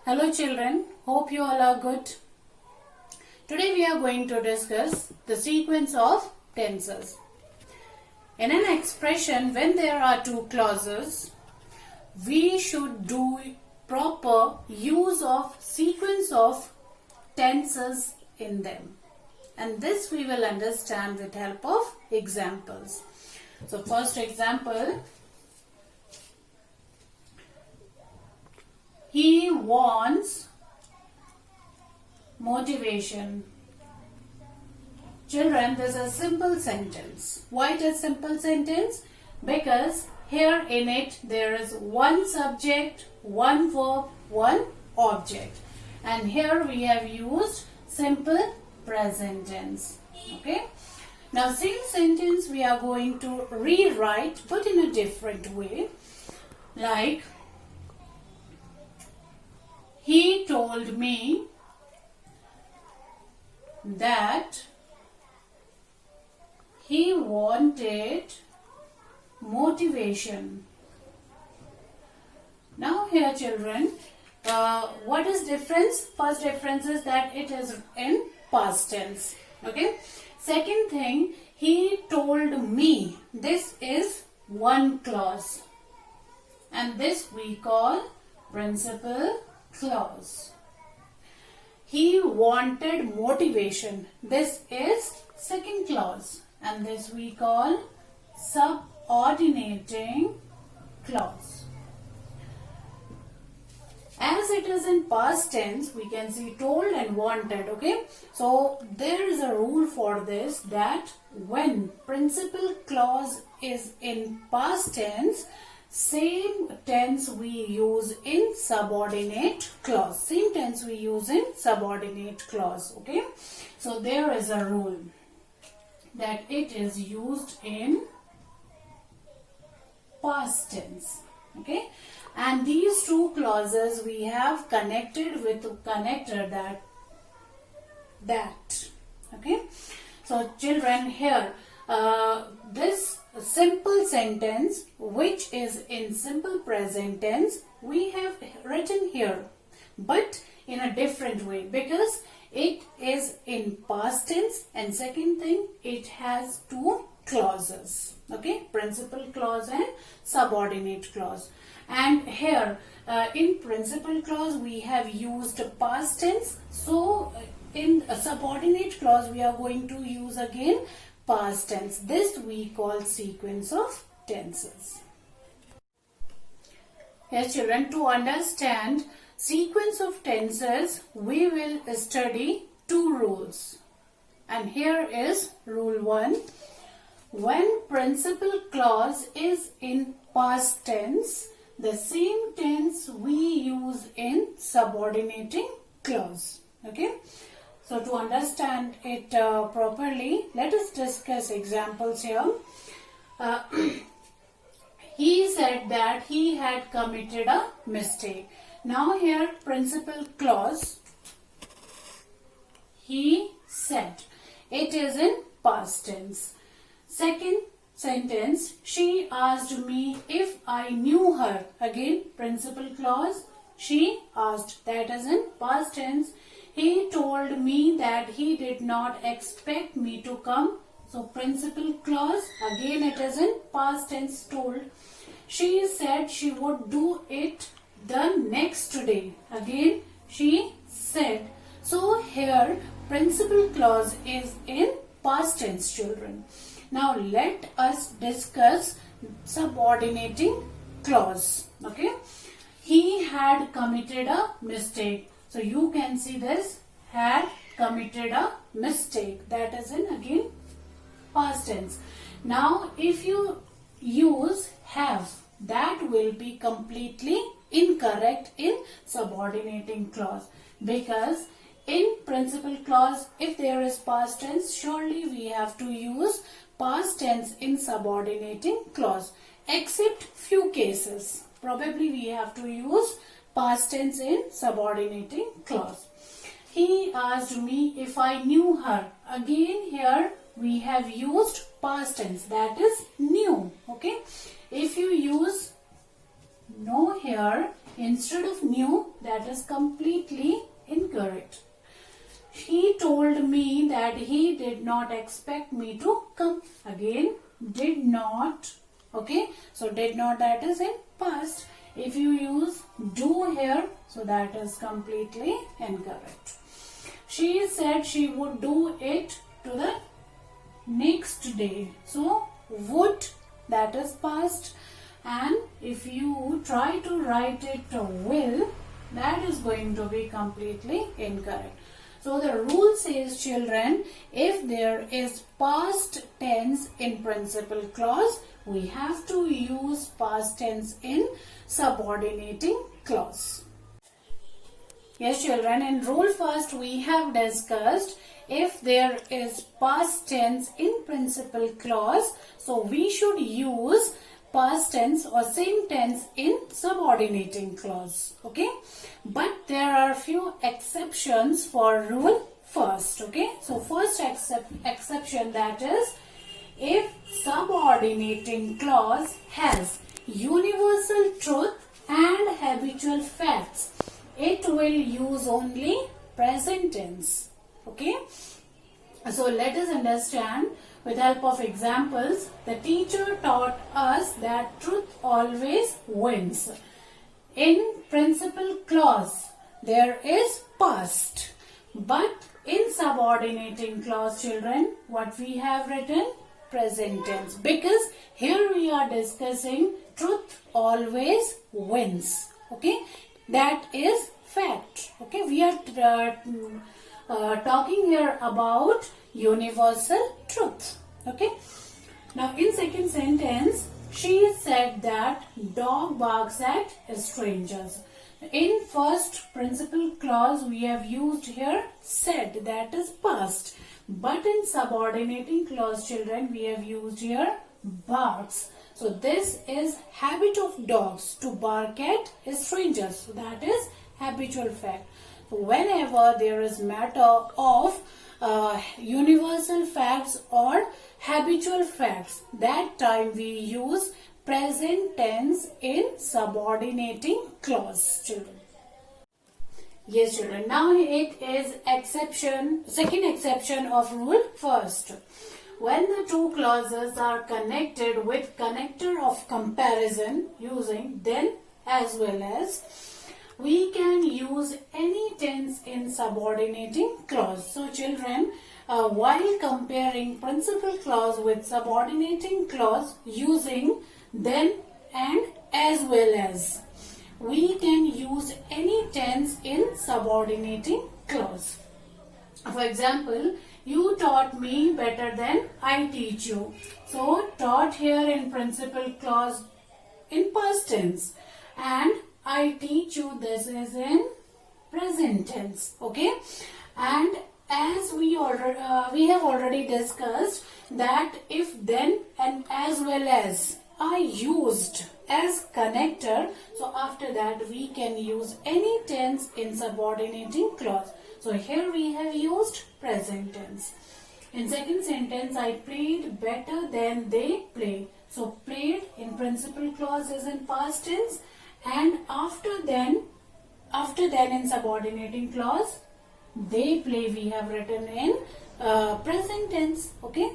Hello children, hope you all are good. Today we are going to discuss the sequence of tenses. In an expression, when there are two clauses, we should do proper use of sequence of tenses in them. And this we will understand with help of examples. So first example, he wants motivation. Children, this is a simple sentence. Why it is simple sentence? Because here in it there is one subject, one verb, one object. And here we have used simple present tense. Okay. Now same sentence we are going to rewrite but in a different way. Like, he told me that he wanted motivation. Now here children, what is difference? First difference is that it is in past tense. Okay. Second thing, he told me. This is one clause. And this we call principal clause. He wanted motivation. This is second clause. And this we call subordinating clause. As it is in past tense, we can see told and wanted. Okay. So there is a rule for this, that when principal clause is in past tense, same tense we use in subordinate clause. Same tense we use in subordinate clause. Okay. So there is a rule that it is used in past tense. Okay. And these two clauses we have connected with connector that. Okay. So children, here this simple sentence which is in simple present tense we have written here, but in a different way, because it is in past tense, and second thing, it has two clauses. Okay, principal clause and subordinate clause. And here in principal clause we have used past tense, so in a subordinate clause we are going to use again past tense. This we call sequence of tenses. Yes children, to understand sequence of tenses we will study two rules. And here is rule 1. When principal clause is in past tense, the same tense we use in subordinating clause. Okay. So to understand it properly, let us discuss examples here. He said that he had committed a mistake. Now here principal clause, he said, it is in past tense. Second sentence, she asked me if I knew her. Again principal clause, she asked, that is in past tense. He told me that he did not expect me to come. So principal clause, again it is in past tense, told. She said she would do it the next day. Again she said. So here principal clause is in past tense children. Now let us discuss subordinating clause. Okay. He had committed a mistake. So you can see this, had committed a mistake. That is in again past tense. Now if you use have, that will be completely incorrect in subordinating clause, because in principal clause if there is past tense, surely we have to use past tense in subordinating clause, except few cases. Probably we have to use past tense in subordinating clause. He asked me if I knew her. Again here we have used past tense, that is knew. Okay. If you use no here instead of knew, that is completely incorrect. He told me that he did not expect me to come. Again, did not. Okay, so did not, that is in past. If you use do here, so that is completely incorrect. She said she would do it to the next day. So would, that is past, and if you try to write it will, that is going to be completely incorrect. So the rule says, children, if there is past tense in principal clause, we have to use past tense in subordinating clause. Yes, children, in rule first we have discussed if there is past tense in principal clause, so we should use past tense or same tense in subordinating clause. Okay, but there are few exceptions for rule first. Okay, so first exception, that is if subordinating clause has universal truth and habitual facts, it will use only present tense. Okay, so let us understand with help of examples. The teacher taught us that truth always wins. In principal clause there is past, but in subordinating clause, children, what we have written? Present tense, because here we are discussing truth always wins. Okay, that is fact. Okay, we are talking here about universal truth. Okay, now in second sentence, she said that dog barks at strangers. In first principal clause we have used here said, that is past, but in subordinating clause, children, we have used here barks. So this is habit of dogs to bark at strangers, so that is habitual fact. So whenever there is matter of universal facts or habitual facts, that time we use present tense in subordinating clause, children. Yes, children. Now it is second exception of rule first. When the two clauses are connected with connector of comparison using then as well as, we can use any tense in subordinating clause. So children, while comparing principal clause with subordinating clause using then and as well as, we can use any tense in subordinating clause. For example, you taught me better than I teach you. So taught here in principal clause in past tense, and I teach you, this is in present tense. Okay, and as we have already discussed that if then and as well as are used as connector, so after that we can use any tense in subordinating clause. So here we have used present tense. In second sentence, I played better than they played. So played in principal clause is in past tense, and after then in subordinating clause, they play we have written in present tense. Okay,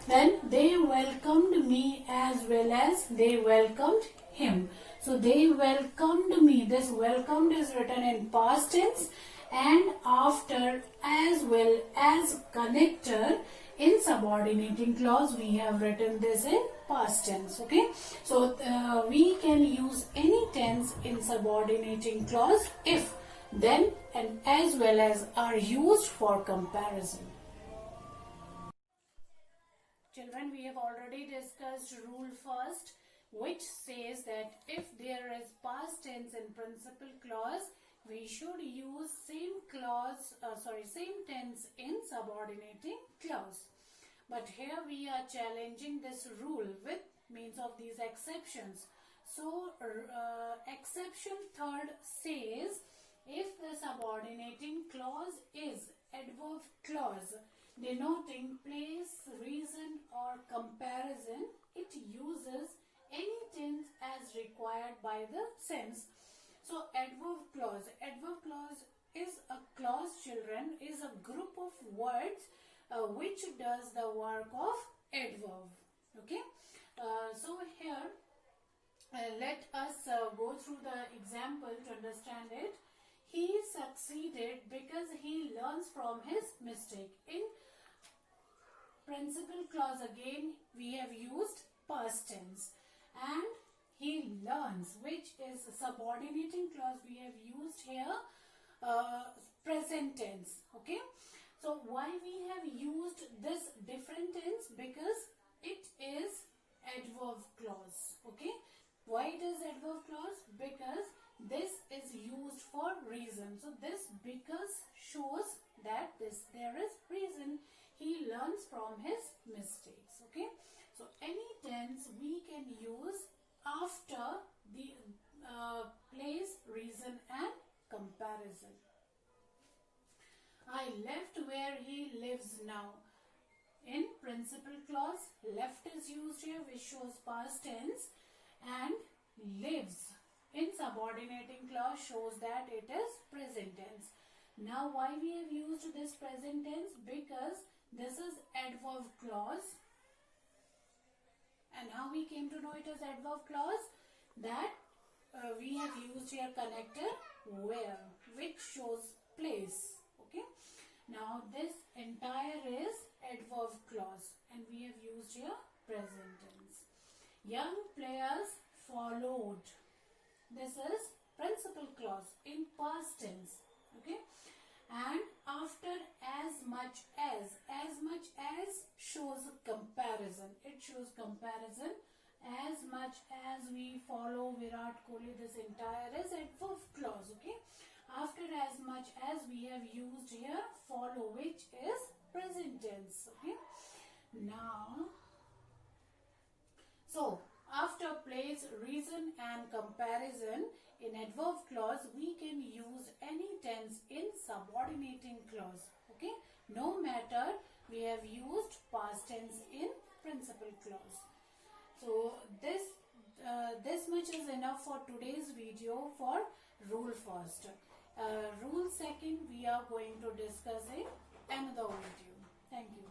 then they welcomed me as well as they welcomed him. So they welcomed me, this welcomed is written in past tense, and after as well as connector in subordinating clause we have written this in past tense. Okay, so we can use any tense in subordinating clause if then and as well as are used for comparison. Children, we have already discussed rule first, which says that if there is past tense in principal clause, we should use same tense in subordinating clause. But here we are challenging this rule with means of these exceptions. So exception third says, if the subordinating clause is adverb clause denoting place, reason or comparison, it uses any tense as required by the sense. So adverb clause. Adverb clause is a clause, children, is a group of words which does the work of adverb. Okay. So here let us go through the example to understand it. He succeeded because he learns from his mistake. In principal clause again we have used past tense, and he learns, which is subordinating clause, we have used here present tense. Okay, so why we have used this different tense? Because it is adverb clause. Okay, why it is adverb clause? Because this is used for reason. So this because shows that there is reason. He learns from his mistakes. Okay, so any tense we can use after the place, reason and comparison. I left where he lives now. In principal clause, left is used here, which shows past tense, and lives in subordinating clause shows that it is present tense. Now why we have used this present tense? Because this is adverb clause. And how we came to know it as adverb clause? That we have used here connector where, which shows place. Okay. Now this entire is adverb clause, and we have used here present tense. Young players followed. This is principal clause in past tense. Okay. And after as much as shows comparison. It shows comparison. As much as we follow Virat Kohli, this entire is adverb clause. Okay. After as much as we have used here follow, which is present tense. Okay. Now, so after place, reason and comparison in adverb clause, we can use any tense in subordinating clause. Okay, no matter we have used past tense in principal clause. So this much is enough for today's video for rule first. Rule second we are going to discuss in another video. Thank you.